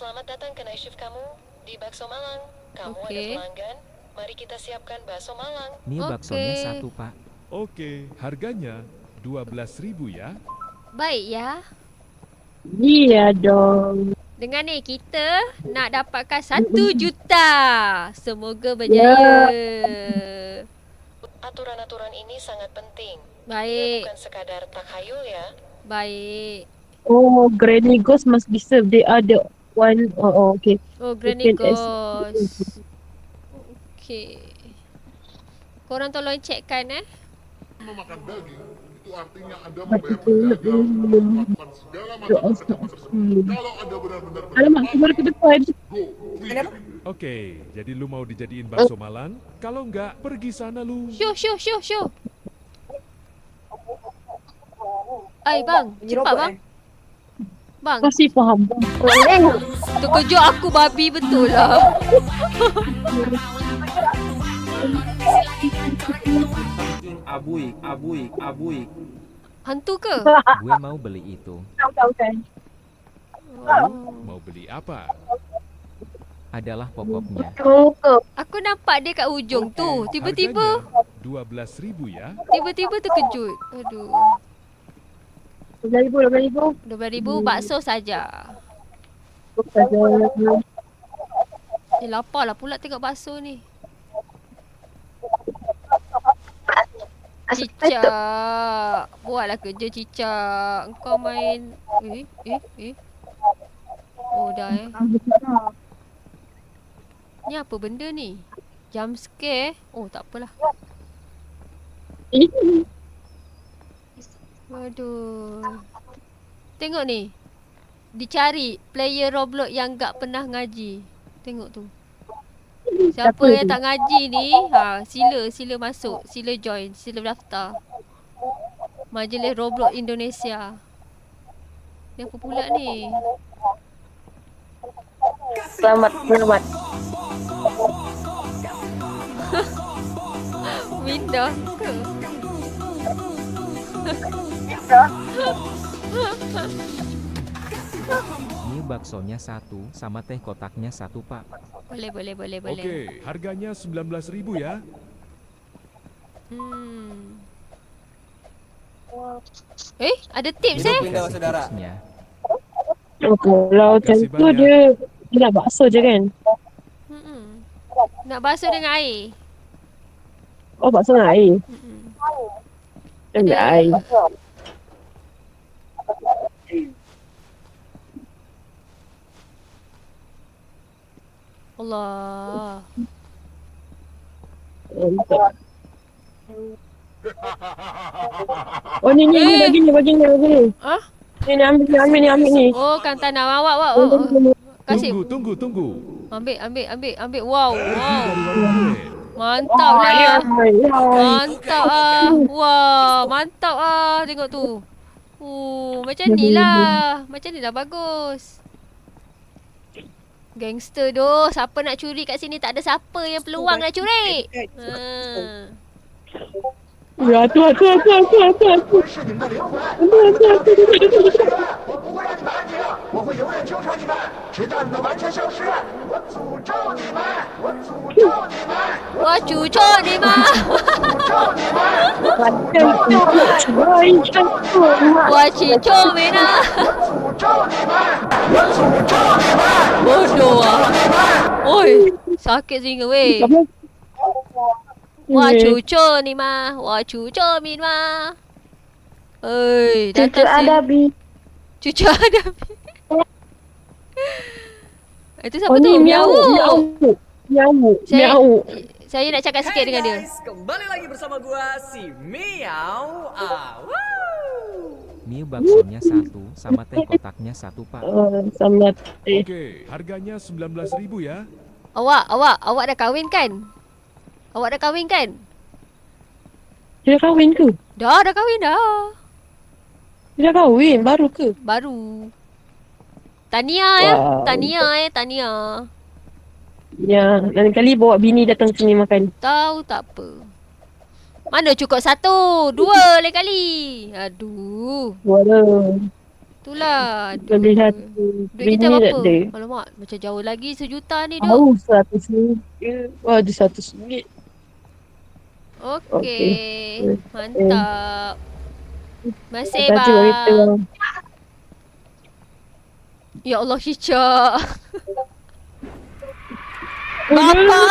Selamat datang ke night shift kamu di Bakso Malang. Kamu ada pelanggan? Mari kita siapkan bakso Malang. Ini baksonya satu, Pak. Oke, harganya 12.000 ya. Baik ya. Iya dong. Dengan ni kita nak dapatkan 1 juta. Semoga berjaya. Aturan-aturan ini sangat penting. Baik. Bukan sekadar takhayul ya. Baik. Oh, Granny Ghost must be served. They are the one. Oh, okay. Oh, Granny Ghost. Okay. Korang tolong checkkan Memakan daging itu artinya Anda membayar penjaga melakukan segala macam kekejaman tersebut. Kalau Anda benar-benar Alamak, baru ke depan. Oke, jadi lu mau dijadiin bakso Malang? Kalau enggak, pergi sana lu. Syuh. Ay, bang. Cepat, bang. Bang. Masih faham. Terkejut aku babi betul lah. Abuik. Hantu ke? Gue mau beli itu. Tahu kan. Mau beli apa? Adalah pokoknya. Aku nampak dia kat ujung tu. Tiba-tiba Harganya 12.000 ya. Tiba-tiba terkejut. Aduh. 12,000. 12,000 bakso saja. Lapar lah pula tengok bakso ni. Cicak. Buatlah kerja Cicak. Engkau main. Oh dah Ni apa benda ni? Jump scare? Oh tak apalah. Waduh. Tengok ni. Dicari player Roblox yang tak pernah ngaji. Tengok tu. Siapa yang tak ngaji ni, sila masuk, sila join, sila daftar. Majlis Roblox Indonesia. Ni apa pula ni? Selamat. Windows ke? Ini baksonya satu sama teh kotaknya satu, Pak. Boleh. Oke, harganya 19.000 ya. Ada tips Kasih tipsnya. Kalau macam Terima kasih tu banyak. dia nak bakso je kan? Nak bakso dengan air. Oh, bakso dengan air. Dengan air. Allah. Oh ni bagi ni. Ah? Ni ambil ni. Oh, Kantana. Awak. Kasih. Tunggu. Ambil. Wow. Mantap lah. Wah, mantap ah. Tengok tu. Macam ni lah bagus. Gangster doh. Siapa nak curi kat sini? Tak ada siapa yang peluang nak curi. Ya, tu. 是你们的灵魂，我不会让你们安宁，我会永远纠缠你们，直到你们完全消失。我诅咒你们！我诅咒你们！我祈求你们！ Bodoh ah. Oi, sakit singa weh. 我诅咒你们！我诅咒你们！哎， Cucu Adabi. Cucu Adabi. Itu siapa tu? Miau. Saya nak cakap sikit dengan dia. Kembali lagi bersama gua si Miau. Mie baksonya satu sama teh kotaknya satu, Pak. Sama teh. Oke, harganya 19.000 ya. Awak dah kahwin kan? Dia dah kahwin ke? Dah kahwin dah. Dia dah kahwin baru ke? Baru. Tahniah Wow. Tahniah. Ya, lain kali bawa bini datang sini makan. Tahu tak apa. Mana cukup 1, 2 lain kali. Aduh. Waduh. Itulah. Beli Aduh. satu. Duit kita Bini tak berapa? ada. Alamak, macam jauh lagi 1 juta ni duk. Tahu RM100. Wah, ada RM100. Okey. Mantap. Masih Hati-hati buat kereta bang. bang. Ya Allah, cicak. Bapa.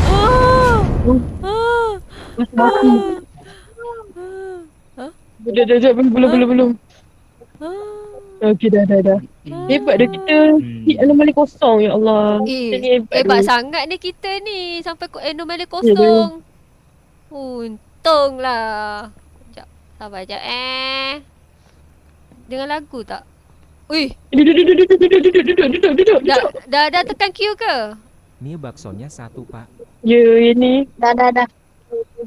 Ah. Ah. Mati. Dah. Belum. Ah. Okey, dah. Hebat dah kita. Hit anomali kosong, ya Allah. Kita ni Hebat dah. sangat ni kita ni. Sampai anomali kosong. Untunglah. Sekejap. Sabar sekejap Dengan lagu tak? Ui, Duduk. dah tekan Q ke? Mie baksonya 1 pak. Ya, yang ni. Dah.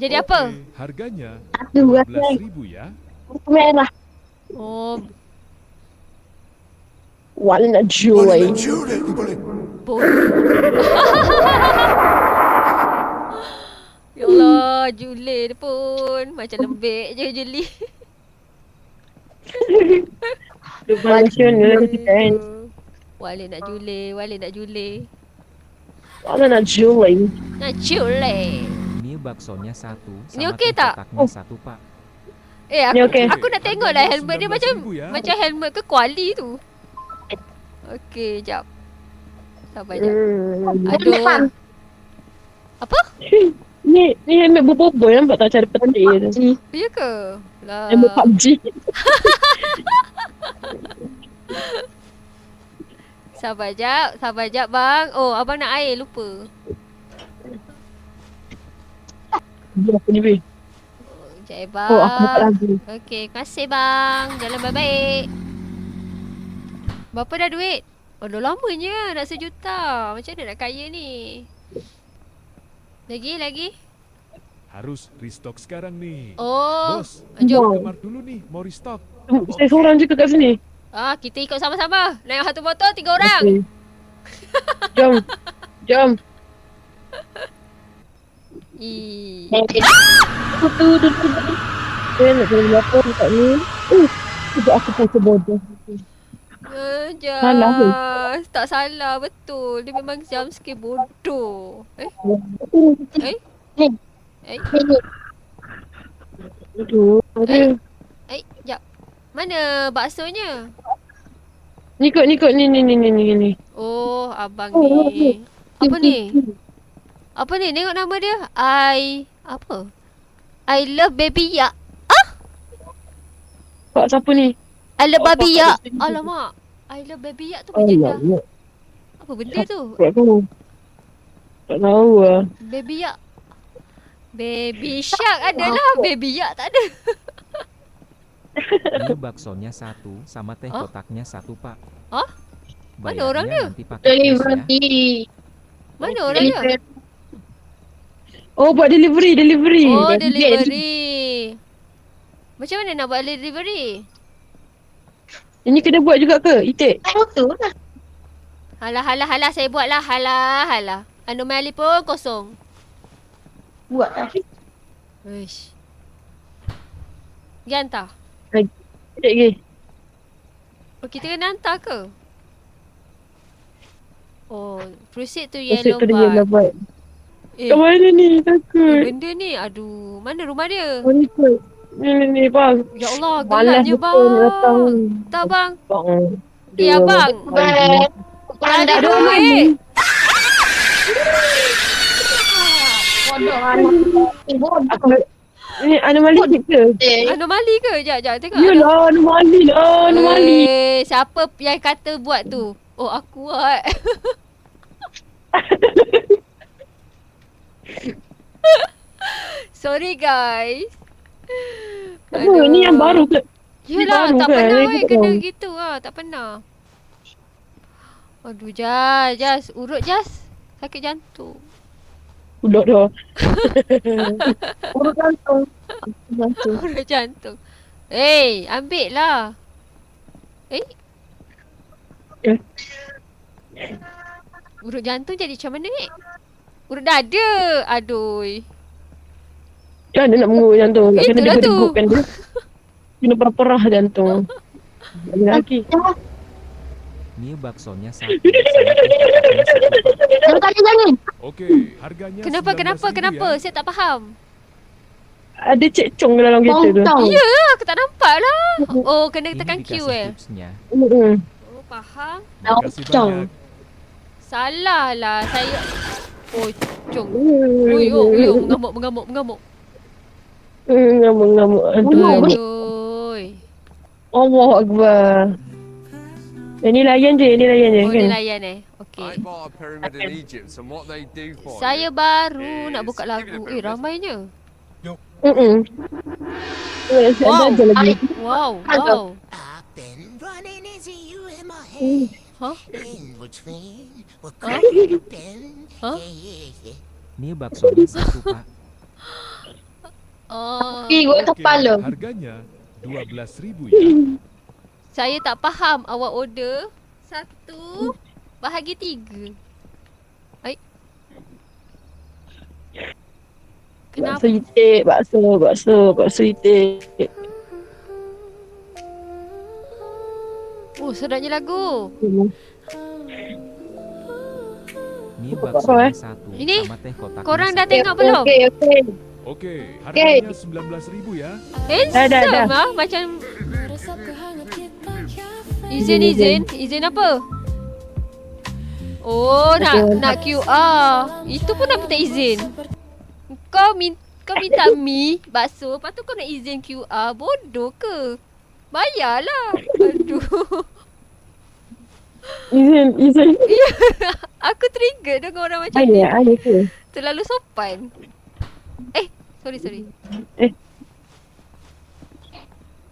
Jadi apa? Harganya Aduh, Rp15.000 ya. merah. Oh, Wala nak jual. bodoh. Ya Allah, Juli dia pun. Macam lembik je Juli. Nasional kita kan. Wale nak Juli. Wala nak jual. Nak Juli. Mie baksonya 1 Ni sama okey teh tak? kotaknya 1 pak. Ni okey. Aku nak tengok lah helmet dia macam 19.000 ya. macam helmet ke kuali tu. Okey, jap. Sabar jap. Aduh. Apa? Ni helmet berbobol nampak tak cara petik tu. Ya ke? Lah. Helmet PUBG. Sabar jap bang. Oh, abang nak air lupa. Berapa ni weh? Sekejap bang. Oh, aku dapat lagu. Okey, kasih bang. Jalan baik-baik. Berapa dah duit? Oh, dah lamanya nak 1 juta. Macam mana nak kaya ni? Lagi? Harus restock sekarang nih. Oh, Bos, jom. kamar dulu nih, mau restock. Saya seorang juga kat sini. Kita ikut sama-sama. Naik satu motor 3 orang. Okay. Jom. Ih. Duduk. Saya nak beli apa kat ni. Sekejap aku pun sebodoh. Salah ke? Tak salah, betul. Dia memang jumpscare bodoh. Aduh, ada. Jap. Mana baksonya? Ni kot, ni. Oh, abang ni. Apa ni? Apa ni? Tengok nama dia. Apa? I love baby yak. Pak siapa ni? I love Oh, baby Pak yak. ada sini. Alamak. I love baby yak tu berjendah. Apa benda tu? Tak tahu lah. Baby yak. Baby shark adalah. Baby yak tak ada. Mie baksonya 1 sama teh Hah? kotaknya 1 pak. Hah? Mana Bayarnya orang dia? nanti pakai cash ya. Mana orang dia? Oh, buat delivery. Oh, delivery. Macam mana nak buat delivery? Ini kena buat juga ke? Itik. Halah, saya buat lah. Halah. Anomali pun kosong. Buat lah. Uish. Pergi hantar. Sekejap lagi. Oh, kita kena hantar ke? Oh, proceed to Asyik yellow tu dia yellow bar. bar. Kat mana ni? Takut. Benda ni, aduh. Mana rumah dia? Oh, ni kot. Ni, bang. Ya Allah, Malas gelapnya betul nak datang. bang. Tak bang. Bang. Ya bang. Tak ada duit. Ni anomali ke? Anomali ke? Sekejap. Tengok. Yalah, anomali lah. Anomali. Siapa yang kata buat tu? Oh, aku buat. Sorry guys. Apa? Ni yang baru ke? Yelah, Ni baru tak kan? pernah Ni weh baru. kena gitu lah. Tak pernah. Aduh, Jas. Urut Jas. Sakit jantung. Udah dah. Urut jantung. Urut jantung. Ambil lah. Urut jantung jadi macam mana ni? Urut dada. Aduh. Macam mana nak mengurut jantung? Nak kena Itulah tu. degupkan dia. Kena perah jantung. Lagi. Mie baksonya 1 sama teh kotaknya 1 Pak. Oke, harganya Kenapa? 19.000 ya. Saya tak faham. Ada cekcong ke dalam kereta tu. Ya, aku tak nampak lah. Oh, kena Ini tekan Q dikasih tipsnya. Oh, faham. Terima kasih banyak. Salah lah. Saya... Pocong. Ui, mengamuk. Ngamuk-ngamuk. Aduh. Aduh. Allah Akbar. Ini layan je Oh, kan? dia layan Okey. bought a pyramid in Egypt, and what they do for Saya baru nak buka lagu. Ramainya. Wow. Ada lagi. Wow. I've been running into you in my head. Huh? In between, what Huh? could have been? Huh? Yeah. Mie baksonya 1 Pak. Oke, harganya 12.000 ya. Saya tak faham awak order 1 bahagi 3. Kenapa? Bakso itik, bakso itik. Oh, sedapnya lagu. Mie baksonya 1 Ini, sama teh kotaknya Korang dah 1. tengok belum? Oke, harganya 19.000 ya. Handsome lah. Macam Izin apa? Oh, nak QR. Itu pun nak minta izin. Kau minta mi bakso, lepas tu kau nak izin QR. Bodoh ke? Bayarlah. Aduh. Izin. Aku trigger dengan orang macam ni. Ada ke? Terlalu sopan. Sorry.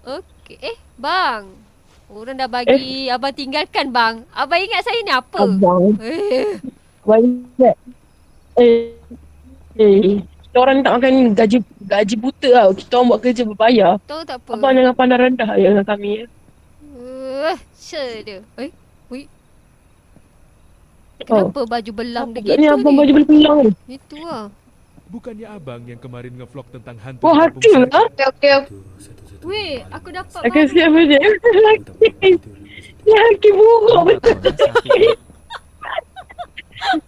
Okey. Bang. Orang dah bagi abang tinggalkan bang. Abang ingat saya ni apa? Abang. Banyak. Kita orang tak makan gaji buta tau. Kita orang buat kerja berbayar. Tahu tak apa? Abang jangan pandang rendah ya dengan kami. Sure dia. Kenapa baju belang dia gitu Ni abang ni? baju belang ni. Itu lah. Bukannya abang yang kemarin ngevlog tentang hantu Oh, di kampung hati saya? lah. Weh, aku dapat Aku siapa je? Hakim buruk betul.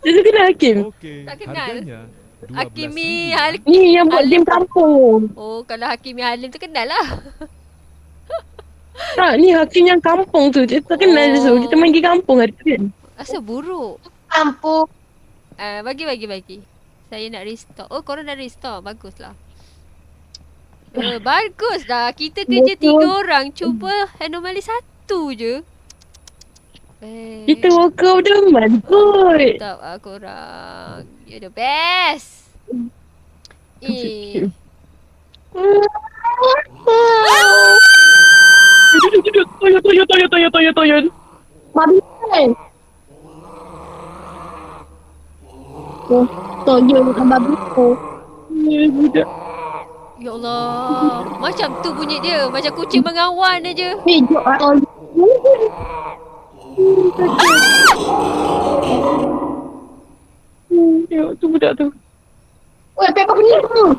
Dia kena Hakim. Oke, Tak kenal. harganya 12.000. Hakimi Ni yang buat game kampung. Oh, kalau Hakimi Halim tu kenal lah. Tak, ni Hakim yang kampung tu. Dia tak kenal dia tu. Kita main game kampung hari tu kan. Asal buruk. Kampung. Bagi. Saya nak restore. Oh, korang dah restore. Baguslah. Baguslah. Kita kerja 3 orang. Cuba anomali 1 je. Kita worker of the month kot. Tak lah korang. You're the best. Duduk. Toyon. Babi kan? Toyon bukan babi tu. Budak. Ya Allah. Macam tu bunyi dia. Macam kucing mengawan aja. Hijau toyon. Tengok tu budak tu. Weh, paper penuh.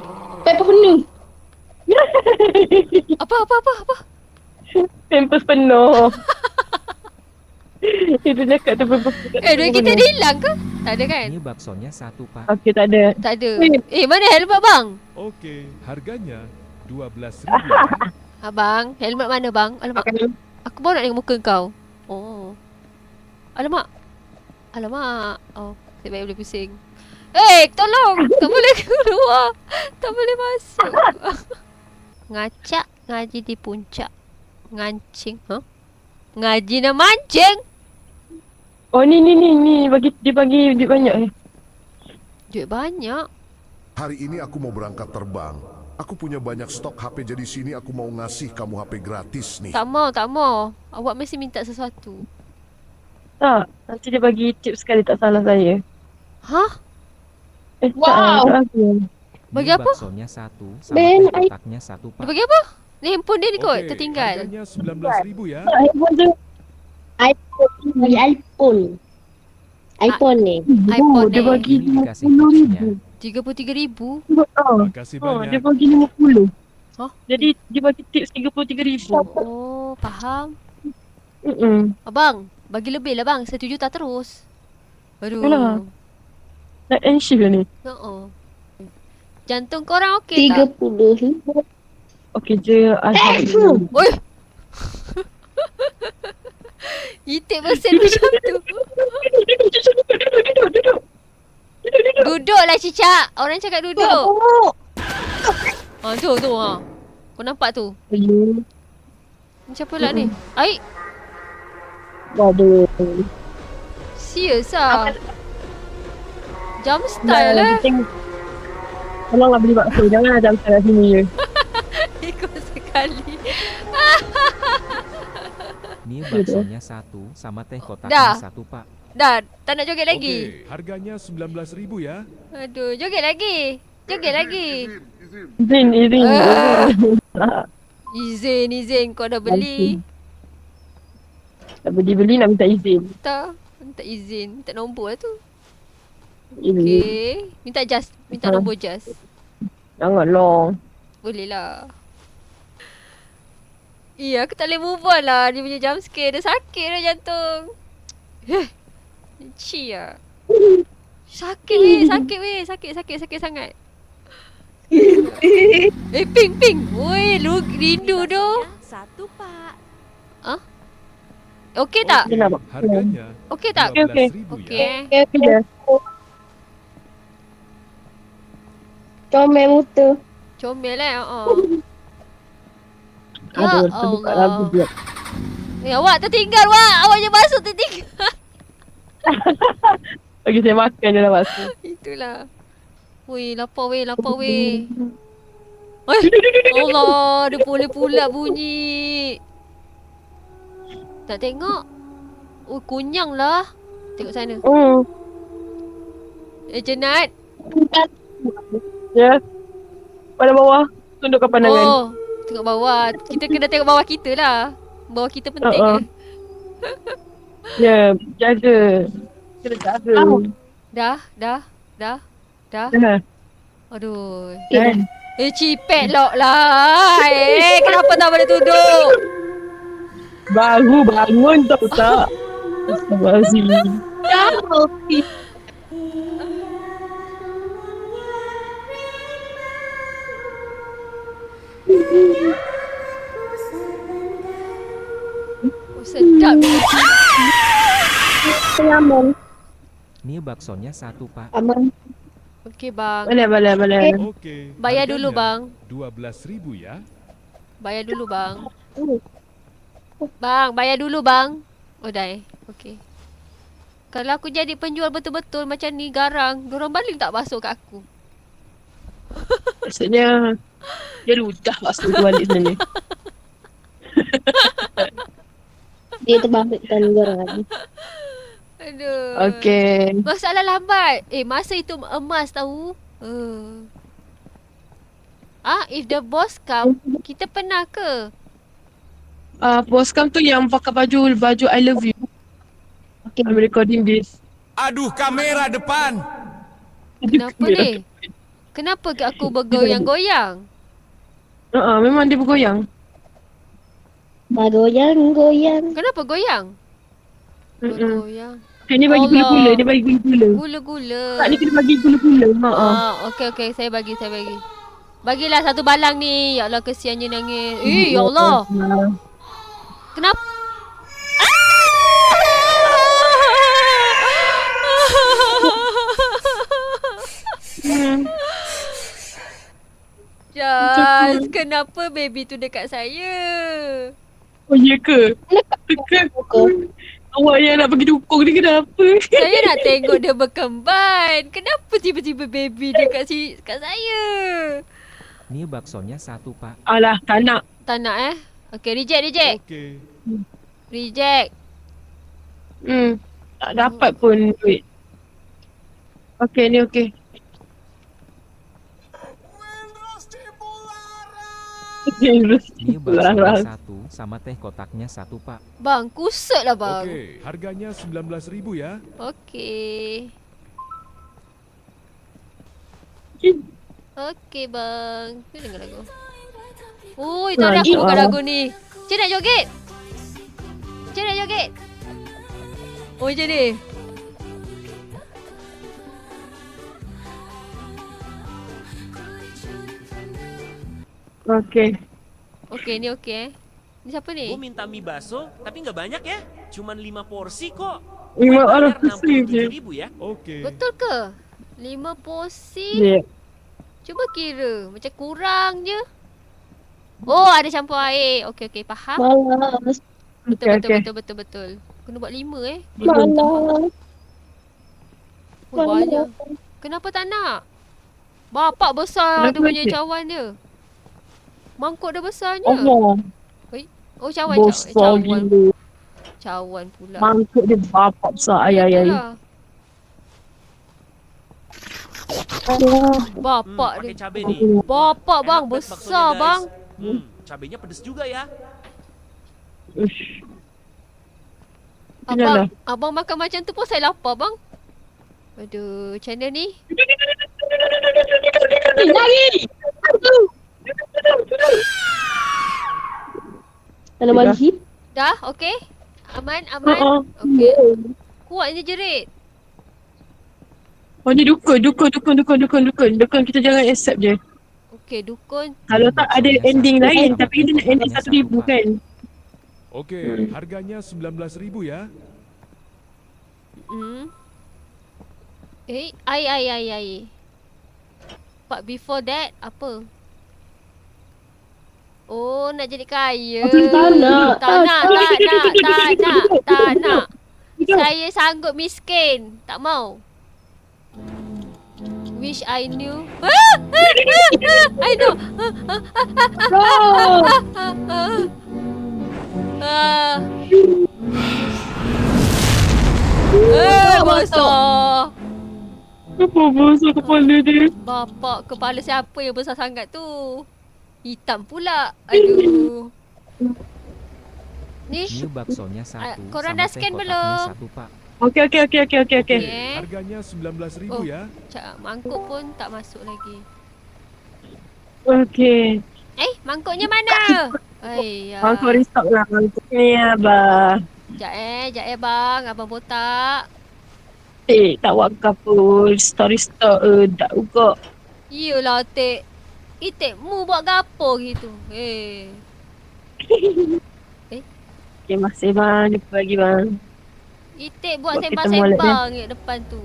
Apa? Pampers penuh. Itu cakap tu paper penuh. Duit kita dia hilang ke? Tak ada kan? Mie baksonya 1 Pak. Okey, tak ada. Tak ada. Mana helmet bang? Oke, harganya 12.000. Abang, helmet mana bang? Alamak. Aku baru nak tengok muka kau. Oh. Alamak. Oh, saya baik boleh pusing. Tolong. Tak boleh keluar. Tak boleh masuk. Ngacak, ngaji di puncak. Ngancing. Ngaji nak mancing. Oh, ni. Dia bagi duit banyak ni. Duit banyak. Hari ini aku mau berangkat terbang. Aku punya banyak stok HP, jadi sini aku mau ngasih kamu HP gratis nih. Tak mau. Awak mesti minta sesuatu. Tak, nanti dia bagi tips sekali tak salah saya. Hah? Wow. Bagi Mie apa? baksonya 1 sama teh kotaknya 1 Pak. Dia bagi apa? Ni handphone dia ni kot, Oke, tertinggal. harganya 19.000 ya. iPhone tu. iPhone. iPhone ni. iPhone Dia ni. bagi Ini dikasih 50,000. tipsnya. Makasih Dia banyak. bagi 50. Hah? Jadi dia bagi tips 33,000. Oh, faham. Abang, Bagi lebih lah bang. 1 juta terus. Aduh. Yalah. Nak end shift lah ni. Jantung korang okey tak? 30. Okey je. Alhamdulillah. Oi. Itik bersen macam tu. Duduklah cicak. Orang cakap duduk. Tu ha. Kau nampak tu? Macam pula ni? Aik. Waduh. Serius ah. Jump style lah. Tolonglah beli bakso. Janganlah jam style kat sini je. Ikut sekali. Ni baksonya 1 sama teh kotaknya Dah. 1 pak. Dah, tak nak joget lagi. Okey, harganya 19.000 ya. Aduh, joget lagi. Joget lagi. Izin. Izin kau dah beli. Nak beli nak minta izin. Tak, minta izin. Minta nombor lah tu. Ini. Okay. Minta nombor just. Janganlah. Boleh lah. Aku tak boleh move on lah. Dia punya jump scare. Dia sakit dah jantung. Benci lah. Sakit weh. Sakit sangat. Ping. Oi, lu rindu tu. 1 pak. Okey tak? Harganya Okey tak? 12.000 Okey. ya. Okey. Comel muta. Comel lah. Aduh, terbuka lagu dia. Awak tertinggal wak. Awaknya masuk tertinggal. Bagi saya makan je lah bakso. Itulah. Weh, lapar weh. Allah, dia pula bunyi. Tak tengok. Oh, kunyang lah. Tengok sana. Jenat. Ya. Pada bawah. Tundukkan pandangan. Oh, tengok bawah. Kita kena tengok bawah kita lah. Bawah kita penting ke? Ya, jaga. Kena jaga. Dah. Aduh. Cipet lock lah. Kenapa tak boleh duduk? Baru bangun tahu tak? Astagfirullahaladzim. Sedap ni. Aman. Ni baksonya 1 pak. Aman. Okey bang. Boleh. Okey. Bayar dulu bang. 12.000 ya. Bayar dulu bang. Bang, bayar dulu bang. Oh dah Okey. Kalau aku jadi penjual betul-betul macam ni garang, diorang balik tak masuk kat aku. Maksudnya dia ludah bakso tu balik sebenarnya. Dia terbalikkan orang lagi. Aduh. Okey. Masalah lambat. Masa itu emas tahu. If the boss come, kita pernah ke? Bos kam tu yang pakai baju I love you. Okay. I'm recording this. Aduh, kamera depan. Kenapa ni? Kenapa ke aku bergoyang-goyang? Memang dia bergoyang. Bergoyang-goyang. Kenapa goyang? Bergoyang. Dia bagi gula-gula, dia bagi gula-gula. Gula-gula. Tak, ni kena bagi gula-gula. Okey, saya bagi. Bagilah 1 balang ni. Ya Allah, kesiannya nangis. Ya Allah. Kenapa? Jas, kenapa baby tu dekat saya? Oh, ya ke? Awak yang nak pergi dukung ni kenapa? Saya nak tengok dia berkemban. Kenapa tiba-tiba baby dekat saya? Ni baksonya 1 pak. Alah, tak nak. Tak nak Okey, reject. Okey. Reject. Tak dapat pun duit. Okey, ni okey. Mie baksonya 1 sama teh kotaknya 1, Pak. Bang, kusut lah bang. Oke, harganya 19.000 ya. Okey. Okey bang. Ni dengar lagu. Ui, tak ada aku bukan lagu ni. Cik nak joget? Cik nak joget? Oh, macam ni. Okey. Okey, ni okey Ni siapa ni? Gue minta mie bakso, tapi nggak banyak ya. Cuman 5 porsi kok. 5 orang Bayar porsi je. 67.000 ya. Oke. Betul ke? 5 porsi? Ya. Cuba kira. Macam kurang je. Oh, ada campur air. Okey, faham. Malas. Betul. Kena buat 5 Malas. Oh, banyak. Kenapa tak nak? Bapak besar Kenapa dia punya tak? cawan dia. Mangkuk dia besarnya. Allah. Oh, cawan. Besar gila. Cawan pula. Mangkuk dia bapak besar. Ayah. Itulah. Bapak Pakai dia. cabai nih. Bapak bang, Enak banget besar baksonya, bang. guys. Cabenya pedes juga ya. Ush. Yalah. Abang makan macam tu pun saya lapar bang. Aduh, macam mana ni? Lagi. Dalam mandi. Dah, okey? Aman? Uh-uh. Okey. Kuatnya jerit. Oh ni dukun. Dukun kita jangan accept je. Okey, dukun. Kalau tak ada ending lain. Tapi kita nak ending 1,000 kan. Oke, harganya 19.000 ya. Ai. But before that, apa? Oh, nak jadi kaya. Tak nak. Tak nak. Saya sanggup miskin. Tak mau. Wish I knew. I know. Besar. Apa besar kepala dia? Bapak, kepala siapa yang besar sangat tu? Hitam pula. Aduh. Ni, Mie baksonya 1 korang sama dah teh scan kotaknya belum? 1, Pak. Okey. okey. Harganya 19.000 Oh. ya. Mangkuk pun tak masuk lagi. Okey. Mangkuknya mana? Ayah. Mangkuk restock lah. Mangkuknya ya, bah. Sekejap bang. Abang botak. Tak wakaf pun. Story stock tak juga. Iyalah, Tek. Tekmu buat gapo gitu? Okey, masih bang. Jumpa lagi bang. Tek buat Buat kita sembang-sembang kat depan tu.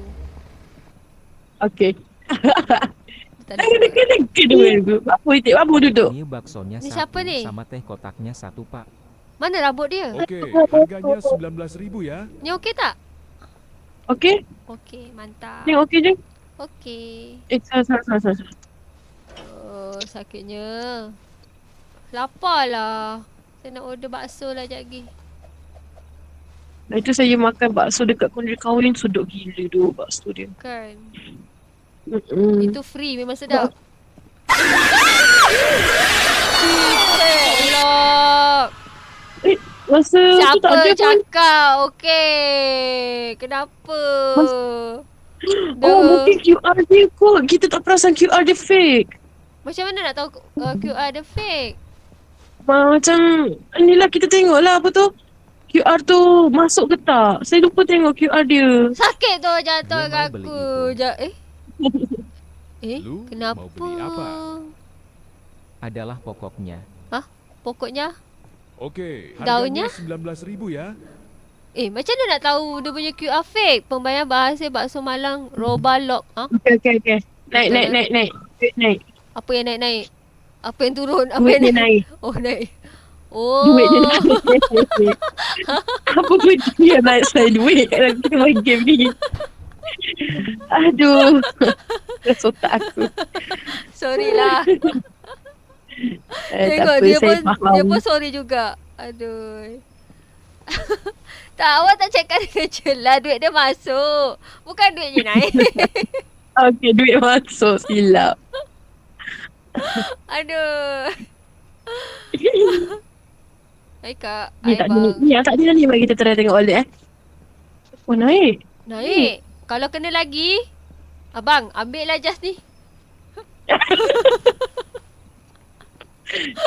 Okey. Tak ada. Kedua. Apa itik? Apa duduk? Mie baksonya Ni 1 siapa ni? sama teh kotaknya 1, Pak. Mana rambut dia? Oke, harganya 19.000 ya. Ni okey tak? Okey? Okey, mantap. Ni okey je? Okey. Salah. Oh, sakitnya. Lapar lah. Saya nak order bakso lah sekejap lagi. Nah, itu saya makan bakso dekat Kondil Kawin. Sedap gila tu bakso dia. Kan? Mm-mm. Itu free, memang sedap. Lock. Masa tu tak Siapa ada pun. cakap? Okey. Kenapa? Oh, mungkin QR dia kot. Kita tak perasan QR dia fake. Macam mana nak tahu QR dia fake? Macam inilah kita tengok lah apa tu. QR tu masuk ke tak? Saya lupa tengok QR dia. Sakit tu jatuh Dia kat mau beli aku. Lu Kenapa? mau beli apa? Adalah pokoknya. Pokoknya, Oke, Daunnya? harganya 19.000 ya. macam mana nak tahu dia punya QR fake? Pembayaran bahasa bakso Malang, Robalok. Okey. Naik. Apa yang naik-naik? Apa yang turun? Apa Duit yang dia naik. Oh, naik. Oh. Duit dia naik. Apa pun dia naik saya duit kalau kita main game ni. Aduh. Kesotak aku. Sorry lah. Tengok dia pun sorry juga. Aduh. Tak, awak tak cakap dengan jelas duit dia masuk. Bukan duit je naik. Okey, duit masuk silap. Aduh. Hai kak. Ni Hai tak ada bang. ni. Ni yang tak ada ni. Mari kita try tengok balik Oh naik. Naik. Kalau kena lagi, abang ambil lah just ni.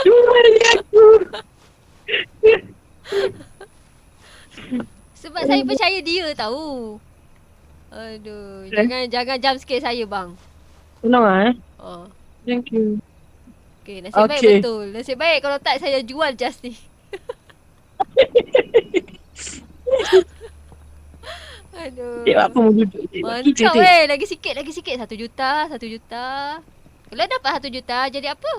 Cuma ni aku. Sebab saya percaya dia tahu. Aduh, jangan jump scare saya bang. Tolong lah Oh. Thank you. Okay, nasib baik Okay. betul. Nasib baik kalau tak saya jual just ni. Aduh. Cik apa mau duduk cik? Buat kita Mantap cik. weh. Lagi sikit. 1 juta. 1 juta. Kalau dapat 1 juta jadi apa?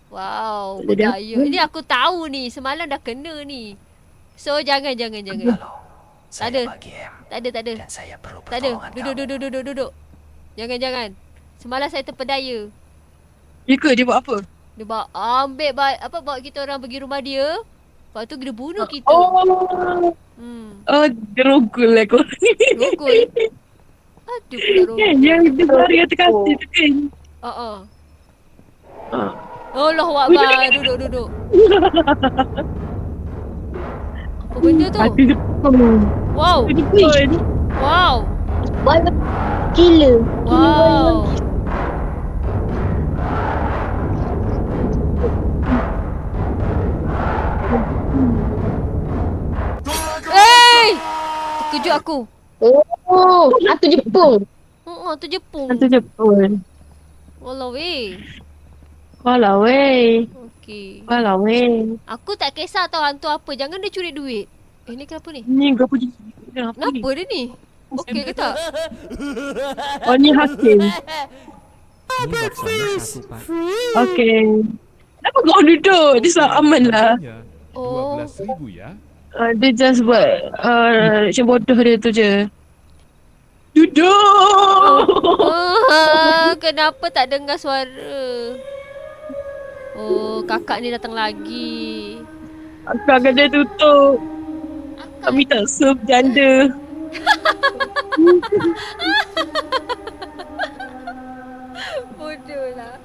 Wow, Jadi bergaya. Ini aku tahu ni. Semalam dah kena ni. So jangan. Tak ada. Tak ada. Tak ada. Duduk. Jangan. Semalam saya terpedaya. Ya ke dia buat apa? Dia bawa kita orang pergi rumah dia. Lepas tu dia bunuh kita. Oh, gerogol aku. Rogol. Aduh pula rogol. Kan yang dia lari atas kasih tu kan. Allahu Akbar. Duduk. Apa benda tu? Hati Jepun. Wow. Wow. Banyak gila. Wow. Terkejut aku. Oh, hantu Jepun. Hantu Jepun. Hantu Jepun. Walau weh. Okey. Walau weh. Aku tak kisah tau hantu apa. Jangan dia curi duit. Ni kenapa ni? Ni kenapa dia? Kenapa dia ni? Okey ke tak? Oh ni hakim. Ini baksonya 1 pak. Okey. Kenapa kau duduk? Dia selalu aman lah. Oh. 12,000 ya. Dia just buat macam bodoh dia tu je. Duduk! Kenapa tak dengar suara? Oh, kakak ni datang lagi. Akak kena tutup. Kami tak serve janda. Bodoh lah.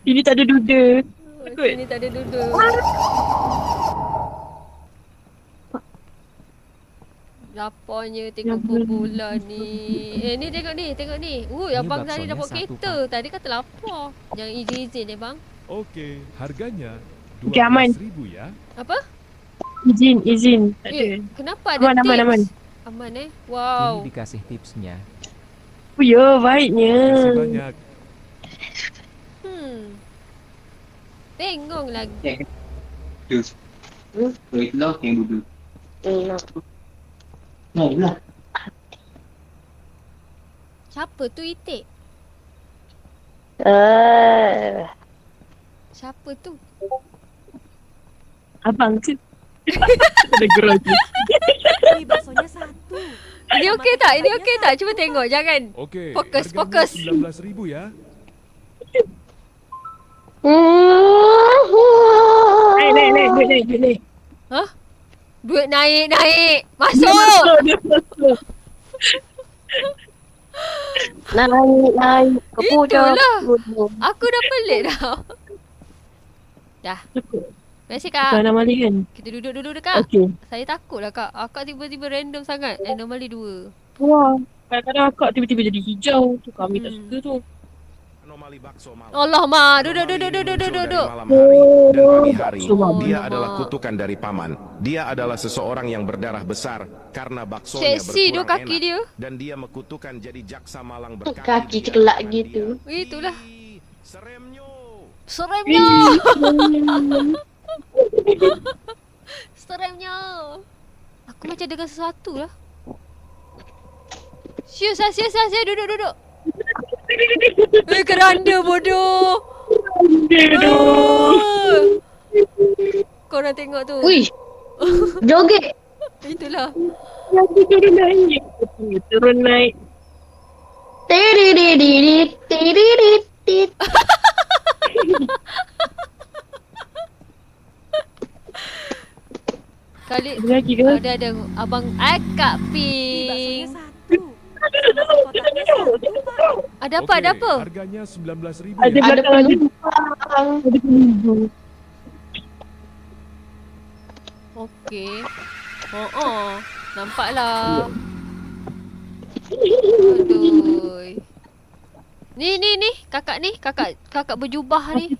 Ini tak ada duda. Takut. Sini tak ada duduk. Laparnya tengok bola ni. Ni tengok ni. Abang tadi dapat kereta. Tadi kata lapar. Jangan izin bang. Okey, harganya Okey, aman. 12,000 ya. Apa? Izin. Tak ada. Kenapa ada Aman. tips? Aman Wow. Ini dikasih tipsnya. Oh ya, baiknya. Terima kasih banyak. Bengong lagi. Itulah yang duduk. Siapa tu Itik? Siapa tu? Abang tu. Ada gerak. Baksonya 1. Ini okey tak? Cuba tengok. Jangan. Okey. Fokus. 19,000 ya. Naik. Hah? Duit naik. Masuk. Naik. Itulah. Aku dah pelik dah. Dah. Terima kasih kak. Kau anomali kan? Kita duduk dulu dekat. Okey. Saya takut lah kak. Akak tiba-tiba random sangat. Anomali 2. Wah. Kadang-kadang akak tiba-tiba jadi hijau. Tu kami tak suka tu. Allah ma. Duduk. Malam hari dan pagi hari, dia adalah kutukan dari paman. Dia adalah seseorang yang berdarah besar karena baksonya Seksi tu berkurang kaki enak. dia. Dan dia mekutukan jadi jaksa malang berkaki. Kaki celak gitu. Itulah. Seremnyo. Seremnya. Aku macam dengar sesuatu lah. Sius. Duduk. Keranda bodoh. Korang tengok tu. Wih. Joget. Itulah. Lagi turun naik. Tiririt. Kali lagi ke? Ada abang Kak Pink. Baksonya 1. Sama kotaknya 1, Pak. Ada apa? Ada apa? Harganya 19.000 Ada ya. belakang ada ada penunggu. Okey. Nampaklah. Aduh. Ni, kakak berjubah ni.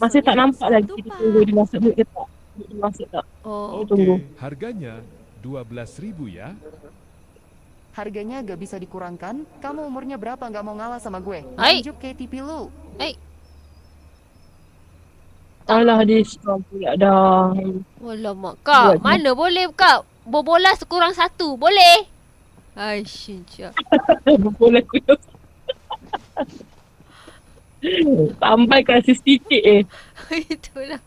Masih tak nampak lagi kita tunggu dia masuk duit ke tak. Dia masuk tak. Oh. Tunggu. Harganya 12.000 ya. Harganya gak bisa dikurangkan. Kamu umurnya berapa gak mau ngalah sama gue? Hai. Tunjuk KTP lu. Alah diskon pula dah. Alamak kak, mana boleh kak? Bola sekurang 1, boleh? Aisyah. Boleh kurang. Sampai kasih sedikit Itulah.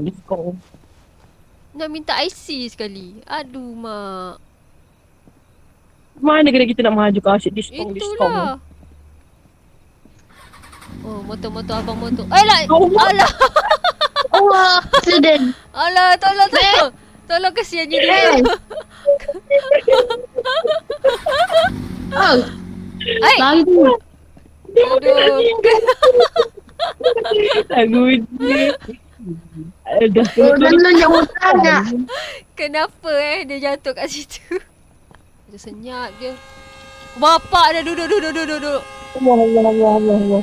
Diskon. Nak minta IC sekali. Aduh mak. Mana kena kita nak maju ke asyik diskon. Itulah. Oh, motor abang motor. Alah. Alah. Allah, accident. Alah, tolong. Tolong kesiannya dia. Oh. Hai. Aduh. Lagu ni. Dan lu yang utara. Kenapa dia jatuh kat situ? Dia senyap je. Bapak dia duduk. Allah.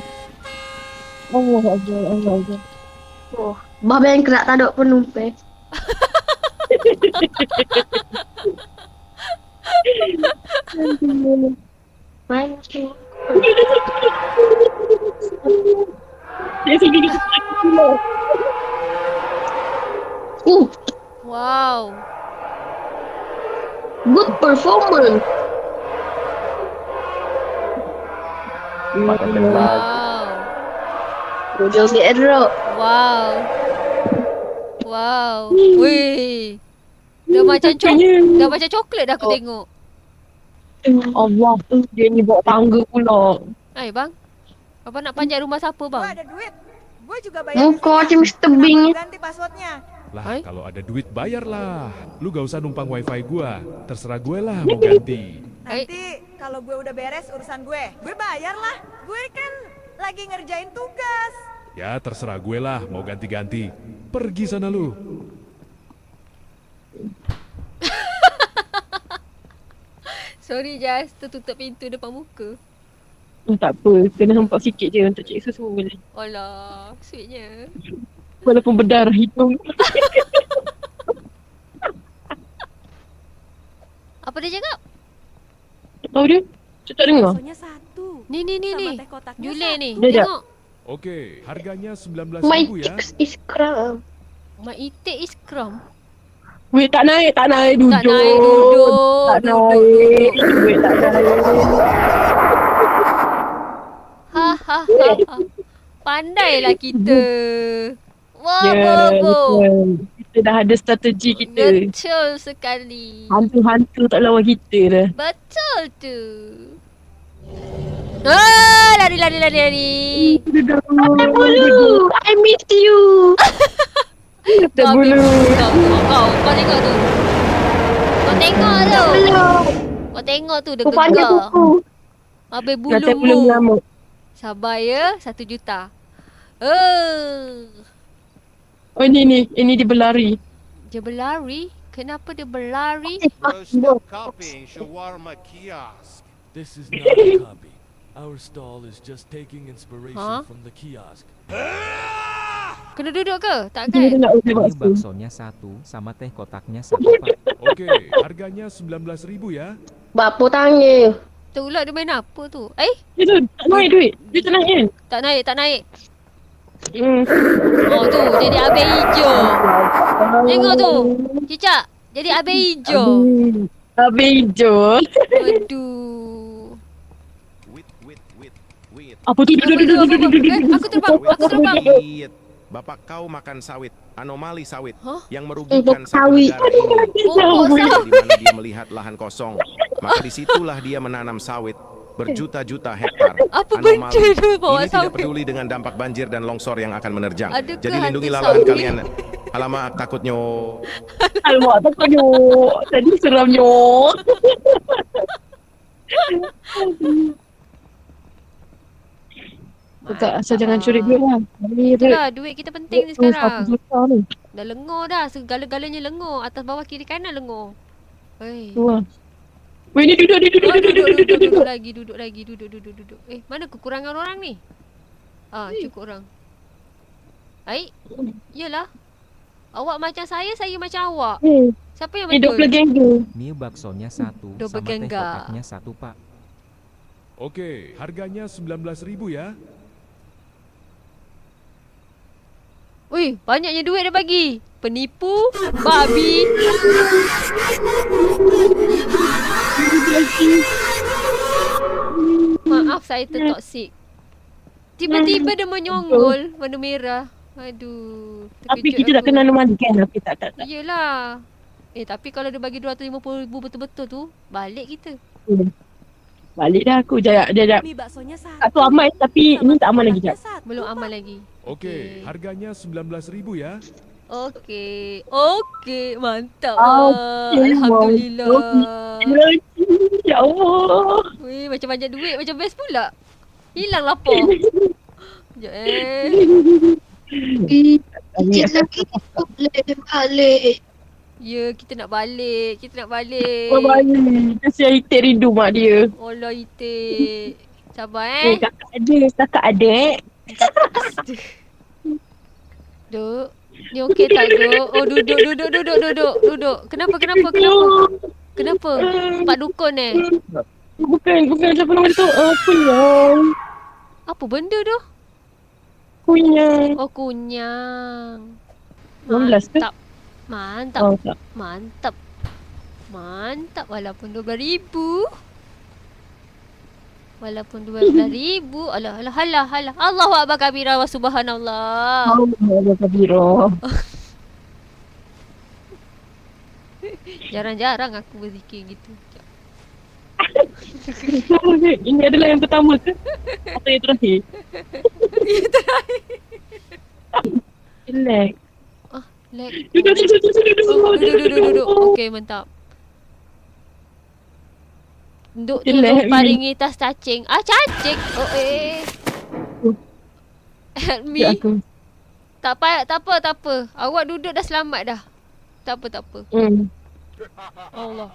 Oh, babe yang kerak tak ada penumpang. Mana tu? Wow. Good performance. Wow. Joget rock. Wow. Weh. Dah macam coklat dah aku tengok. Allah, dia ni bawa tangga pula. Hai bang. Abang nak panjat rumah siapa bang? Gua ada duit. Gua juga bayar. Muka macam Mr. Bean. Ganti passwordnya. Lah, kalau ada duit bayarlah. Lu gak usah numpang wifi gua. Terserah gue lah mau ganti. Nanti kalau gue udah beres urusan gue bayar lah. Gue kan lagi ngerjain tugas. Ya terserah gue lah mau ganti-ganti. Pergi sana lu. Sorry Jas, tertutup pintu depan muka. Tak apa, kena hempap sikit je untuk cek susu boleh. Alah, sweetnya. Walaupun berdarah hidung. Apa dia cakap? Tak tahu dia. Saya tak dengar. Baksonya 1. Ni. Sama teh kotaknya Jule ni. Sekejap. Tengok. Oke, harganya 19.000 My ya. tits is crumb. My itik is crumb. Weh, tak naik duduk. Tak naik duduk. Tak naik. Weh, tak naik. Ha. Pandailah kita. Wah, betul. Kita dah ada strategi kita. Betul sekali. Hantu-hantu tak lawan kita dah. Betul tu. Lari. Mata bulu. I miss you. Mata bulu. Kau tengok tu. Kau tengok tu dia gegar. Habis Kata bulu bulu. mengamuk. Sabar ya, 1 juta. Oh ini dia berlari. Dia berlari? Kenapa dia berlari? Still copying shawarma kiosk. This is not a copy. Our stall is just taking inspiration from the kiosk. Kena duduk ke? Tak kan? Ini baksonya 1 sama teh kotaknya 1 Pak. Oke, harganya 19.000 ya. Bapak tanya. Itulah dia main apa tu? Dia tak naik duit. Dia tak naik kan? Tak naik. Oh tu, jadi abe hijau. Tengok tu. Cicak, jadi abe hijau. Abe hijau. Aduh. Apa tu? Aku terbang. Bapak kau makan sawit, anomali sawit yang Untuk merugikan satu sawit. negara ini. Pokok Di sawit. mana dia melihat lahan kosong, maka disitulah dia menanam sawit berjuta-juta hektar. Apa benda tu bawa Ini tidak sawit? peduli dengan dampak banjir dan longsor yang akan menerjang. Adakah Jadi hantu lindungilah sawit? lahan kalian. Alamak, takutnya. Alamak, takutnya. Tadi seramnya. Tak, asal jangan curi duit lah. Itulah duit kita penting ni Satu sekarang. juta ni. Dah lengur dah. Segala-galanya lengur. Atas bawah kiri kanan lengur. Hei. Tu lah. Weh, ni duduk, ni duduk, Oh, duduk, duduk, duduk, duduk duduk. lagi, duduk lagi, duduk. Mana kekurangan orang ni? Cukup orang. Baik. Yalah. Awak macam saya macam awak. Siapa yang Ni betul? double ganggu. Mie baksonya 1 Double sama teh gangga. kotaknya 1, Pak. Oke, harganya 19.000 ya. Wih, banyaknya duit dia bagi. Penipu, babi. Maaf saya tertoksik. Tiba-tiba dia menyonggol warna merah. Aduh. Tapi terkejut kita tak aku. kenal nama dia kan? Tapi tak. Yelah. Tapi kalau dia bagi 250,000 betul-betul tu, balik kita. Balik dah aku. Jap. Mi baksonya satu. Tak tu aman tapi ini tak aman lagi jap. Belum aman lagi. Oke, harganya 19.000 ya. Okey, mantap. Okey, Alhamdulillah. Ya Allah. Weh, macam banyak duit, macam best pula. Hilang lapar. Sekejap Sikit lagi boleh balik. Ya, kita nak balik. Oh, balik. Kasihan Itik rindu mak dia. Allah Itik. Sabar Kakak adik. Duk. Ni okey tak, Duk? Oh, duduk. Kenapa? Pak dukun Bukan siapa nama dia tu? Kunyang. Apa benda tu? Kunyang. Oh, kunyang. 16 ke? Mantap. Oh, tak. Mantap. Walaupun 12,000. Alah. Allahu akbar kabira wa subhanallah. Allahu akbar kabira. Jarang-jarang aku berzikir gitu. Ini adalah yang pertama ke? Atau yang terakhir? Yang terakhir. Relax. Lag. Duduk. Okey, mantap. Duk Relax, tolong paringi tas cacing. Cacing. Help me. Ya, aku. Tak apa. Awak duduk dah selamat dah. Tak apa. Allah.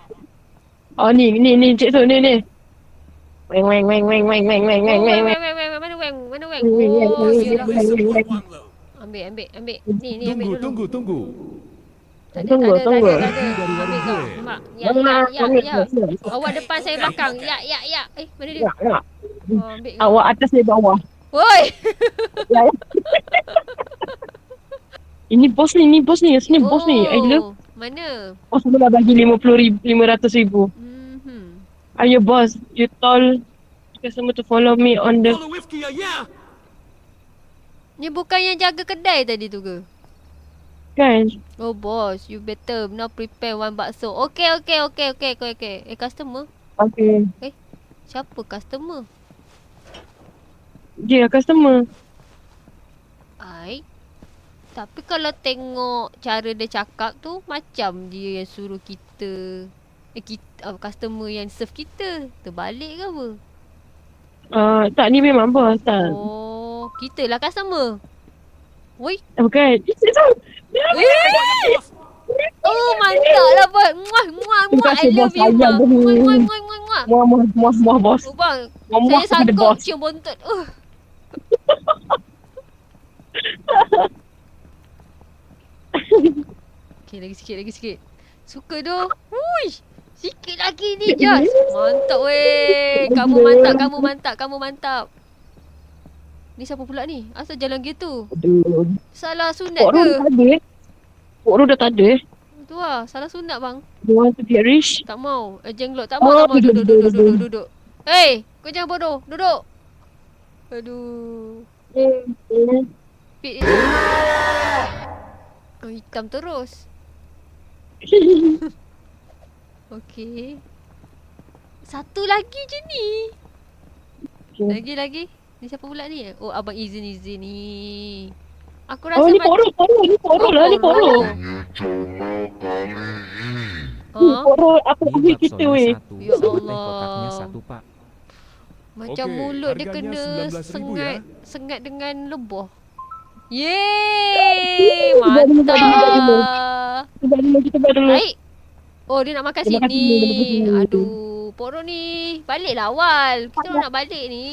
Oh ni cik tu ni. Weng. Mana weng? Oh, sialah. Ambil. Ni ambil dulu. Tunggu. Tunggu. Ambil kau. Mak. Ya. Awak depan, saya belakang. Ya. Mana dia? Oh, ambil. Awak atas, saya bawah. Woi. Ini bos ni. Sini bos ni. Aila. Mana? Bos dah bagi 500,000. Ayo boss, you told customer to follow me on the... Ni bukan yang jaga kedai tadi tu ke? Kan? Oh boss, you better now prepare one bakso. Okay. Customer? Okay. Siapa customer? Dia customer. Tapi kalau tengok cara dia cakap tu, macam dia yang suruh kita customer yang serve kita. Terbalik ke apa? Tak, ni memang bos tak. Oh, kita lah customer. Woi. Bukan. Oh, mantap lah bos. Muah. I love you muah. Muah bos. Oh bang, Muah saya kepada sanggup bos. cium bontot. Okay, lagi sikit. Suka tu. Wuish. Sikit lagi ni, Jas. Mantap weh. Kamu mantap. Ni siapa pula ni? Asal jalan gitu? Salah sunat ke? Pok dah tak ada. Tu lah, salah sunat bang. You want to get rich? Tak mau. Jenglot. Tak mau. Duduk. Hey, kau jangan bodoh. Duduk. Aduh. Pit dia. Oh, hitam terus. Okey. Satu lagi je ni. Lagi. Ni siapa pula ni? Oh, Abang Izin ni. Aku rasa ni poro lah. Oh. Tanya cara kali ini. Poro apa Ini habis kita baksonya weh. satu, Ya sama teh Allah. kotaknya satu, Pak. Macam Okey, mulut dia harganya kena 19.000 ya. sengat dengan lebah. Yeay, mantap. Kita buat dulu. Baik. Oh, dia nak makan Dia makan sini. sini, dia makan sini. Aduh, Poro ni. Baliklah awal. Kita orang nak balik ni.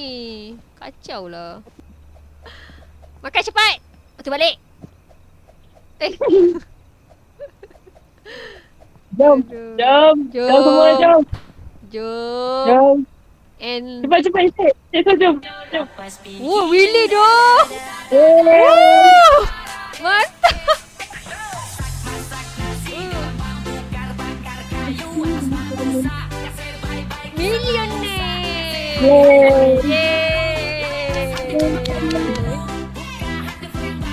Kacau lah. Makan cepat. Lepas tu balik. Jom. Jom. Jom semua jom. Jom. Jom. And Cepat. Jom. oh, Willy tu. Mantap. Millionaire. Yeay.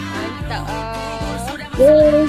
Mantap. Jom.